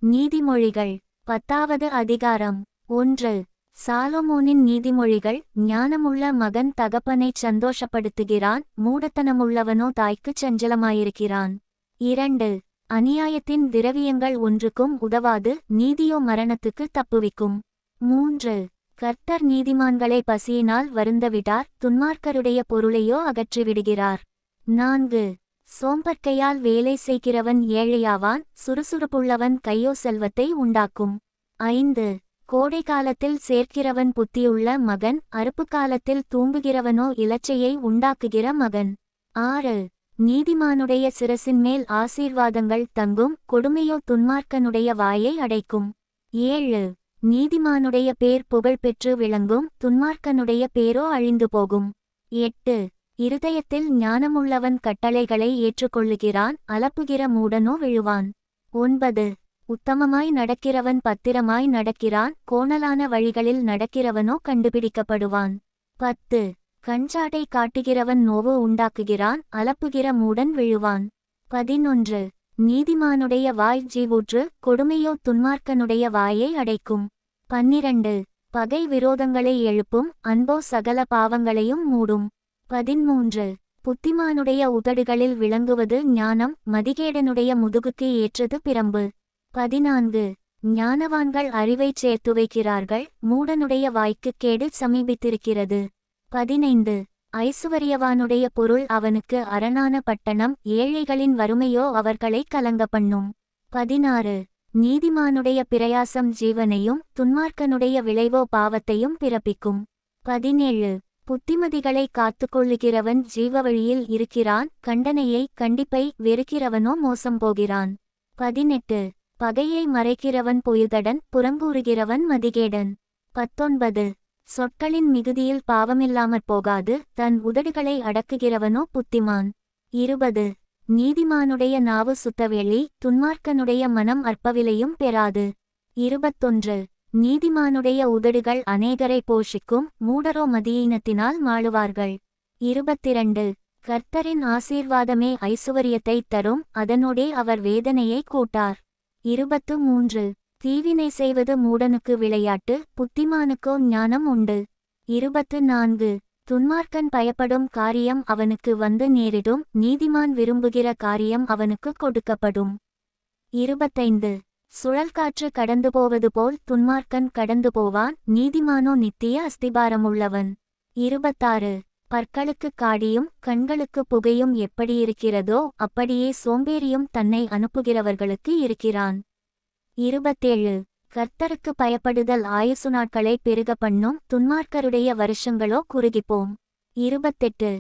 நீதிமொழிகள் 10வது அதிகாரம். 1. சாலொமோனின் நீதிமொழிகள். ஞானமுள்ள மகன் தகப்பனைச் சந்தோஷப்படுத்துகிறான், மூடத்தனமுள்ளவனோ தாய்க்குச் சஞ்சலமாயிருக்கிறான். 2. அநியாயத்தின் திரவியங்கள் ஒன்றுக்கும் உதவாது, நீதியோ மரணத்துக்கு தப்புவிக்கும். 3. கர்த்தர் நீதிமான்களை பசியினால் வருந்தவிடார், துன்மார்க்கருடைய பொருளையோ அகற்றிவிடுகிறார். 4. சோம்பற்கையால் வேலை செய்கிறவன் ஏழையாவான், சுறுசுறுப்புள்ளவன் கையோ செல்வத்தை உண்டாக்கும். 5. கோடை காலத்தில் சேர்க்கிறவன் புத்தியுள்ள மகன், அறுப்பு காலத்தில் தூங்குகிறவனோ இலச்சையை உண்டாக்குகிற மகன். 6. நீதிமானுடைய சிரசின்மேல் ஆசீர்வாதங்கள் தங்கும், கொடுமையோ துன்மார்க்கனுடைய வாயை அடைக்கும். 7. நீதிமானுடைய பேர் புகழ் பெற்று விளங்கும், துன்மார்க்கனுடைய பேரோ அழிந்து போகும். 8. இருதயத்தில் ஞானமுள்ளவன் கட்டளைகளை ஏற்றுக்கொள்ளுகிறான், அலப்புகிற மூடனோ விழுவான். 9. உத்தமமாய் நடக்கிறவன் பத்திரமாய் நடக்கிறான், கோணலான வழிகளில் நடக்கிறவனோ கண்டுபிடிக்கப்படுவான். 10. கஞ்சாடை காட்டுகிறவன் நோவு உண்டாக்குகிறான், அலப்புகிற மூடன் விழுவான். 11. நீதிமானுடைய வாய் ஜீவூற்று, கொடுமையோ துன்மார்க்கனுடைய வாயை அடைக்கும். 12. பகை விரோதங்களை எழுப்பும், அன்போ சகல பாவங்களையும் மூடும். 13. புத்திமானுடைய உதடுகளில் விளங்குவது ஞானம், மதிகேடனுடைய முதுகுக்கு ஏற்றது பிரம்பு. 14. ஞானவான்கள் அறிவைச் சேர்த்து வைக்கிறார்கள், மூடனுடைய வாய்க்குக் கேடு சமீபித்திருக்கிறது. 15. ஐசுவரியவானுடைய பொருள் அவனுக்கு அரணான பட்டணம், ஏழைகளின் வறுமையோ அவர்களை கலங்க பண்ணும். 16. நீதிமானுடைய பிரயாசம் ஜீவனையும், துன்மார்க்கனுடைய விளைவோ பாவத்தையும் பிறப்பிக்கும். 17. புத்திமதிகளை காத்துக்கொள்ளுகிறவன் ஜீவவழியில் இருக்கிறான், கண்டனையை கண்டிப்பை வெறுக்கிறவனோ மோசம் போகிறான். 18. பகையை மறைக்கிறவன் பொயுதடன், புறங்கூறுகிறவன் மதிகேடன். 19. சொற்களின் மிகுதியில் பாவமில்லாமற் போகாது, தன் உதடுகளை அடக்குகிறவனோ புத்திமான். 20. நீதிமானுடைய நாவு சுத்தவெளி, துன்மார்க்கனுடைய மனம் அற்பவிலையும் பெறாது. 21. நீதிமானுடைய உதடுகள் அநேகரை போஷிக்கும், மூடரோ மதியீனத்தினால் மாளுவார்கள். 22. கர்த்தரின் ஆசீர்வாதமே ஐசுவரியத்தை தரும், அதனோடே அவர் வேதனையை கூட்டார். 23. தீவினை செய்வது மூடனுக்கு விளையாட்டு, புத்திமானுக்கோ ஞானம் உண்டு. 24. துன்மார்க்கன் பயப்படும் காரியம் அவனுக்கு வந்து நேரிடும், நீதிமான் விரும்புகிற காரியம் அவனுக்கு கொடுக்கப்படும். 25. சுழல்காற்று கடந்து போவது போல் துன்மார்க்கன் கடந்து போவான், நீதிமானோ நித்திய அஸ்திபாரமுள்ளவன். 26. பற்களுக்கு காடியும் கண்களுக்கு புகையும் எப்படியிருக்கிறதோ அப்படியே சோம்பேறியும் தன்னை அனுப்புகிறவர்களுக்கு இருக்கிறான். 27. கர்த்தருக்கு பயப்படுதல் ஆயுசு நாட்களை பெருக பண்ணும், துன்மார்க்கருடைய வருஷங்களோ குறுகிப்போம். 28.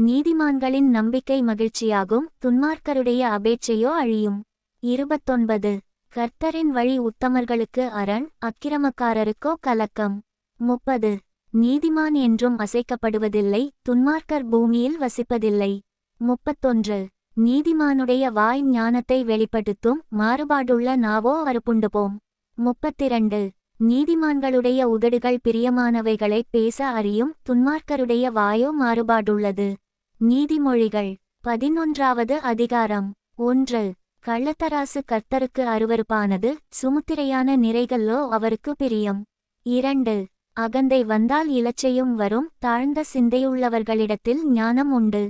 நீதிமான்களின் நம்பிக்கை மகிழ்ச்சியாகும், துன்மார்க்கருடைய அபேட்சையோ அழியும். 29. கர்த்தரின் வழி உத்தமர்களுக்கு அரண், அக்கிரமக்காரருக்கோ கலக்கம். 30. நீதிமான் என்றும் அசைக்கப்படுவதில்லை, துன்மார்க்கர் பூமியில் வசிப்பதில்லை. 31. நீதிமானுடைய வாய் ஞானத்தை வெளிப்படுத்தும், மாறுபாடுள்ள நாவோ அறுப்புண்டுபோம். 32. நீதிமான்களுடைய உதடுகள் பிரியமானவைகளை பேச அறியும், துன்மார்க்கருடைய வாயோ மாறுபாடுள்ளது. நீதிமொழிகள் 11வது அதிகாரம். 1. கள்ளத்தராசு கர்த்தருக்கு அருவருப்பானது, சுமுத்திரையான நிறைகளோ அவருக்கு பிரியம். 2. அகந்தை வந்தால் இலச்சையும் வரும், தாழ்ந்த சிந்தையுள்ளவர்களிடத்தில் ஞானம் உண்டு.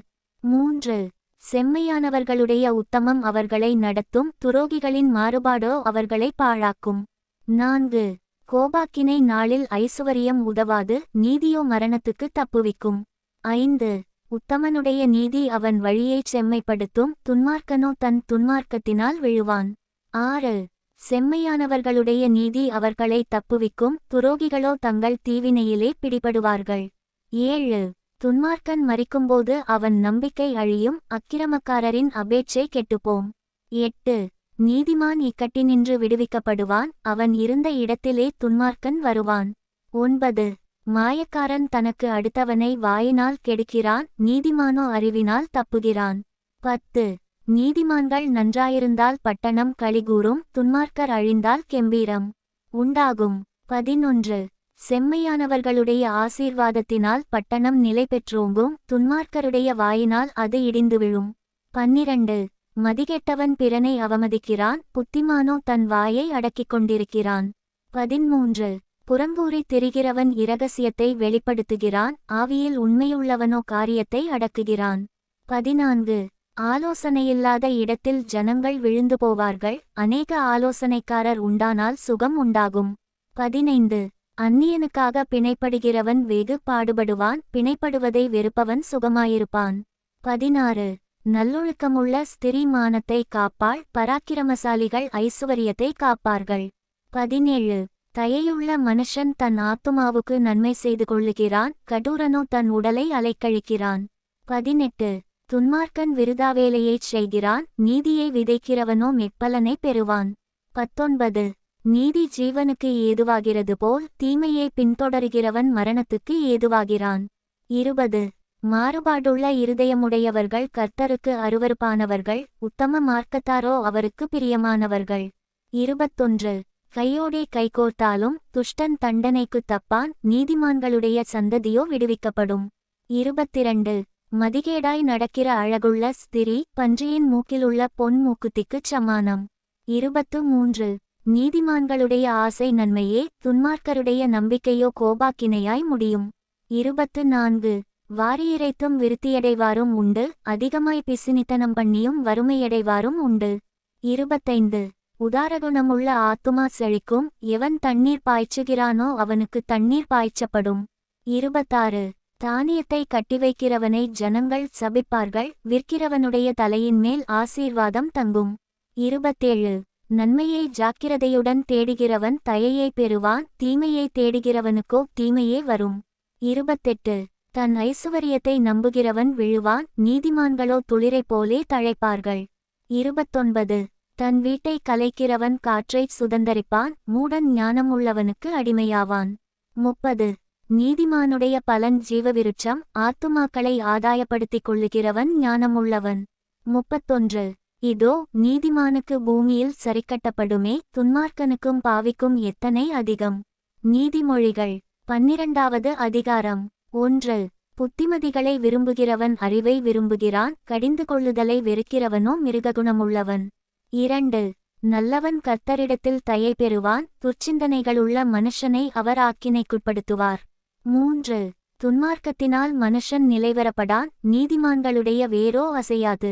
3. செம்மையானவர்களுடைய உத்தமம் அவர்களை நடத்தும், துரோகிகளின் மாறுபாடோ அவர்களை பாழாக்கும். 4. கோபாக்கினை நாளில் ஐசுவரியம் உதவாது, நீதியோ மரணத்துக்கு தப்புவிக்கும். 5. உத்தமனுடைய நீதி அவன் வழியைச் செம்மைப்படுத்தும், துன்மார்க்கனோ தன் துன்மார்க்கத்தினால் விழுவான். 6. செம்மையானவர்களுடைய நீதி அவர்களை தப்புவிக்கும், துரோகிகளோ தங்கள் தீவினையிலே பிடிபடுவார்கள். 7. துன்மார்க்கன் மரிக்கும்போது அவன் நம்பிக்கை அழியும், அக்கிரமக்காரரின் அபேட்சை கெட்டுப்போம். 8. நீதிமான் இக்கட்டினின்று விடுவிக்கப்படுவான், அவன் இருந்த இடத்திலே துன்மார்க்கன் வருவான். 9. மாயக்காரன் தனக்கு அடுத்தவனை வாயினால் கெடுக்கிறான், நீதிமானோ அறிவினால் தப்புகிறான். 10. நீதிமான்கள் நன்றாயிருந்தால் பட்டணம் களிகூரும், துன்மார்க்கர் அழிந்தால் கெம்பீரம் உண்டாகும். 11. செம்மையானவர்களுடைய ஆசீர்வாதத்தினால் பட்டணம் நிலை பெற்றோங்கும், துன்மார்க்கருடைய வாயினால் அது இடிந்து விழும். 12. மதிகெட்டவன் பிறனை அவமதிக்கிறான், புத்திமானோ தன் வாயை அடக்கிக் கொண்டிருக்கிறான். 13 புறங்கூறி திரிகிறவன் இரகசியத்தை வெளிப்படுத்துகிறான், ஆவியில் உண்மையுள்ளவனோ காரியத்தை அடக்குகிறான். 14 ஆலோசனையில்லாத இடத்தில் ஜனங்கள் விழுந்து போவார்கள், அநேக ஆலோசனைக்காரர் உண்டானால் சுகம் உண்டாகும். 15 அந்நியனுக்காக பிணைப்படுகிறவன் வெகு பாடுபடுவான், பிணைப்படுவதை வெறுப்பவன் சுகமாயிருப்பான். 16 நல்லொழுக்கமுள்ள ஸ்திரீ மானத்தை காப்பாள், பராக்கிரமசாலிகள் ஐசுவரியத்தை காப்பார்கள். 17 தயையுள்ள மனுஷன் தன் ஆத்துமாவுக்கு நன்மை செய்து கொள்ளுகிறான், கடூரனோ தன் உடலை அலைக்கழிக்கிறான். 18 துன்மார்க்கன் விருதாவேலையைச் செய்கிறான், நீதியை விதைக்கிறவனோ மெற்பலனை பெறுவான். 19 நீதி ஜீவனுக்கு ஏதுவாகிறது போல், தீமையை பின்தொடருகிறவன் மரணத்துக்கு ஏதுவாகிறான். 20 மாறுபாடுள்ள இருதயமுடையவர்கள் கர்த்தருக்கு அருவருப்பானவர்கள், உத்தம மார்க்கத்தாரோ அவருக்கு பிரியமானவர்கள். 21 கையோடே கைகோர்த்தாலும் துஷ்டன் தண்டனைக்கு தப்பான், நீதிமான்களுடைய சந்ததியோ விடுவிக்கப்படும். 22 மதிகேடாய் நடக்கிற அழகுள்ள ஸ்திரீ பன்றியின் மூக்கிலுள்ள பொன் மூக்குத்திக்குச் சமானம். 23 நீதிமான்களுடைய ஆசை நன்மையே, துன்மார்க்கருடைய நம்பிக்கையோ கோபாக்கினையாய் முடியும். 24 வாரியிறைத்தும் விருத்தியடைவாரும் உண்டு, அதிகமாய் பிசினித்தனம் பண்ணியும் வறுமையடைவாரும் உண்டு. 25 உதாரகுணமுள்ள ஆத்துமா செழிக்கும், எவன் தண்ணீர் பாய்ச்சுகிறானோ அவனுக்கு தண்ணீர் பாய்ச்சப்படும். 26 தானியத்தை கட்டிவைக்கிறவனை ஜனங்கள் சபிப்பார்கள், விற்கிறவனுடைய தலையின் மேல் ஆசீர்வாதம் தங்கும். 27 நன்மையை ஜாக்கிரதையுடன் தேடுகிறவன் தயையை பெறுவான், தீமையை தேடுகிறவனுக்கோ தீமையே வரும். 28 தன் ஐசுவரியத்தை நம்புகிறவன் விழுவான், நீதிமான்களோ துளிரைப் போலே தழைப்பார்கள். 29 தன் வீட்டை கலைக்கிறவன் காற்றைச் சுதந்தரிப்பான், மூடன் ஞானமுள்ளவனுக்கு அடிமையாவான். 30 நீதிமானுடைய பலன் ஜீவவிருட்சம், ஆத்துமாக்களை ஆதாயப்படுத்திக் கொள்ளுகிறவன் ஞானமுள்ளவன். 31 இதோ நீதிமானுக்கு பூமியில் சரிக்கட்டப்படுமே, துன்மார்க்கனுக்கும் பாவிக்கும் எத்தனை அதிகம். நீதிமொழிகள் 12வது அதிகாரம். 1 புத்திமதிகளை விரும்புகிறவன் அறிவை விரும்புகிறான், கடிந்து கொள்ளுதலை வெறுக்கிறவனோ மிருககுணமுள்ளவன். 2 நல்லவன் கர்த்தரிடத்தில் தயை பெறுவான், துர்ச்சிந்தனைகளுள்ள மனுஷனை அவர் ஆக்கினைக்குட்படுத்துவார். 3 துன்மார்க்கத்தினால் மனுஷன் நிலைவரப்படான், நீதிமான்களுடைய வேரோ அசையாது.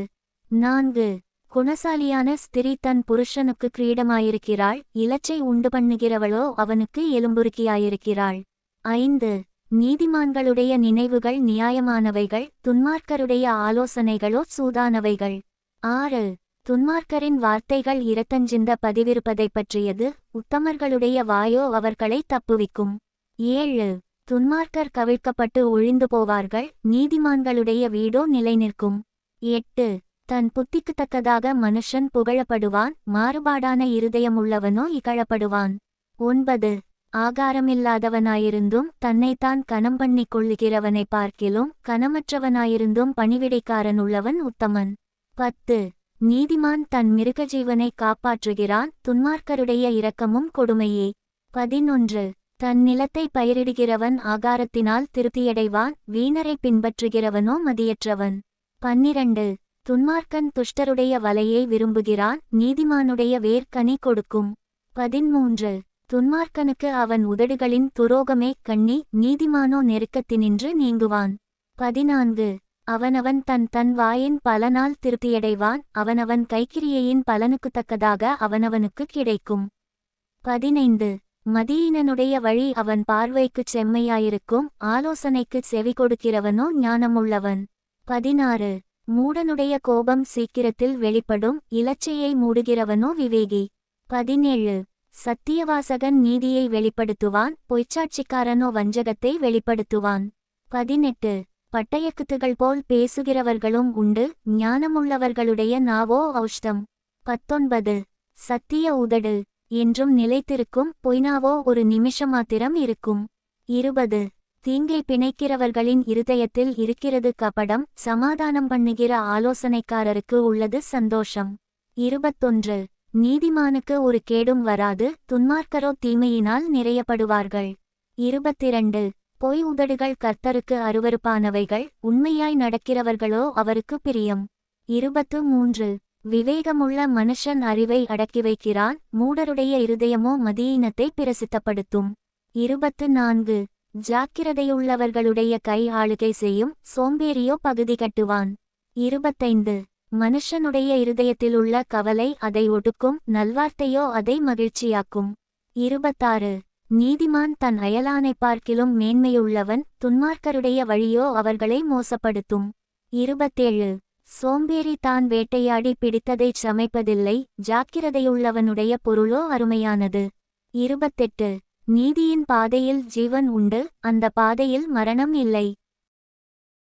4 குணசாலியான ஸ்திரீ தன் புருஷனுக்கு கிரீடமாயிருக்கிறாள், இலச்சை உண்டு பண்ணுகிறவளோ அவனுக்கு எலும்புருக்கியாயிருக்கிறாள். 5 நீதிமான்களுடைய நினைவுகள் நியாயமானவைகள், துன்மார்க்கருடைய ஆலோசனைகளோ சூதானவைகள். 6 துன்மார்க்கரின் வார்த்தைகள் இரத்தஞ்சிந்த பதிவிருப்பதைப் பற்றியது, உத்தமர்களுடைய வாயோ அவர்களை தப்புவிக்கும். 7 துன்மார்க்கர் கவிழ்க்கப்பட்டு ஒழிந்து போவார்கள், நீதிமான்களுடைய வீடோ நிலைநிற்கும். 8 தன் புத்திக்குத் தக்கதாக மனுஷன் புகழப்படுவான், மாறுபாடான இருதயமுள்ளவனோ இகழப்படுவான். 9 ஆகாரமில்லாதவனாயிருந்தும் தன்னைத்தான் கனம் பண்ணிக் கொள்ளுகிறவனை பார்க்கிலும், கனமற்றவனாயிருந்தும் பணிவிடைக்காரனுள்ளவன் உத்தமன். 10 நீதிமான் தன் மிருகஜீவனை காப்பாற்றுகிறான், துன்மார்க்கருடைய இரக்கமும் கொடுமையே. 11 தன் நிலத்தை பயிரிடுகிறவன் ஆகாரத்தினால் திருப்தியடைவான், வீணரை பின்பற்றுகிறவனோ மதியற்றவன். 12 துன்மார்க்கன் துஷ்டருடைய வலையை விரும்புகிறான், நீதிமானுடைய வேர்க்கனி கொடுக்கும். 13 துன்மார்க்கனுக்கு அவன் உதடுகளின் துரோகமே கண்ணி, நீதிமானோ நெருக்கத்தினின்று நீங்குவான். 14 அவனவன் தன் தன் வாயின் பலனால் திருப்தியடைவான், அவனவன் கைக்கிரியையின் பலனுக்குத்தக்கதாக அவனவனுக்கு கிடைக்கும். 15 மதியீனனுடைய வழி அவன் பார்வைக்குச் செம்மையாயிருக்கும், ஆலோசனைக்குச் செவி கொடுக்கிறவனோ ஞானமுள்ளவன். 16 மூடனுடைய கோபம் சீக்கிரத்தில் வெளிப்படும், இலச்சையை மூடுகிறவனோ விவேகி. 17 சத்தியவாசகன் நீதியை வெளிப்படுத்துவான், பொய்ச்சாட்சிக்காரனோ வஞ்சகத்தை வெளிப்படுத்துவான். 18 பட்டயக்குத்துகள் போல் பேசுகிறவர்களும் உண்டு, ஞானமுள்ளவர்களுடைய நாவோ ஔஷ்டம். 19 சத்திய உதடு என்றும் நிலைத்திருக்கும், பொய்னாவோ ஒரு நிமிஷமாத்திரம் இருக்கும். 20 தீங்கை பிணைக்கிறவர்களின் இருதயத்தில் இருக்கிறது கபடம், சமாதானம் பண்ணுகிற ஆலோசனைக்காரருக்கு உள்ளது சந்தோஷம். 21 நீதிமானுக்கு ஒரு கேடும் வராது, துன்மார்க்கரோ தீமையினால் நிறையப்படுவார்கள். 22 பொய் உதடுகள் கர்த்தருக்கு அருவருப்பானவைகள், உண்மையாய் நடக்கிறவர்களோ அவருக்கு பிரியம். 23 விவேகமுள்ள மனுஷன் அறிவை அடக்கி வைக்கிறான், மூடருடைய இருதயமோ மதியீனத்தை பிரசித்தப்படுத்தும். 24 ஜாக்கிரதையுள்ளவர்களுடைய கை ஆளுகை செய்யும், சோம்பேறியோ பகுதி கட்டுவான். 25 மனுஷனுடைய இருதயத்திலுள்ள கவலை அதை ஒடுக்கும், நல்வார்த்தையோ அதை மகிழ்ச்சியாக்கும். 26 நீதிமான் தன் அயலானை பார்க்கிலும் மேன்மையுள்ளவன், துன்மார்க்கருடைய வழியோ அவர்களை மோசப்படுத்தும். 27 சோம்பேறி தான் வேட்டையாடி பிடித்ததைச் சமைப்பதில்லை, ஜாக்கிரதையுள்ளவனுடைய பொருளோ அருமையானது. 28 நீதியின் பாதையில் ஜீவன் உண்டு, அந்த பாதையில் மரணம் இல்லை.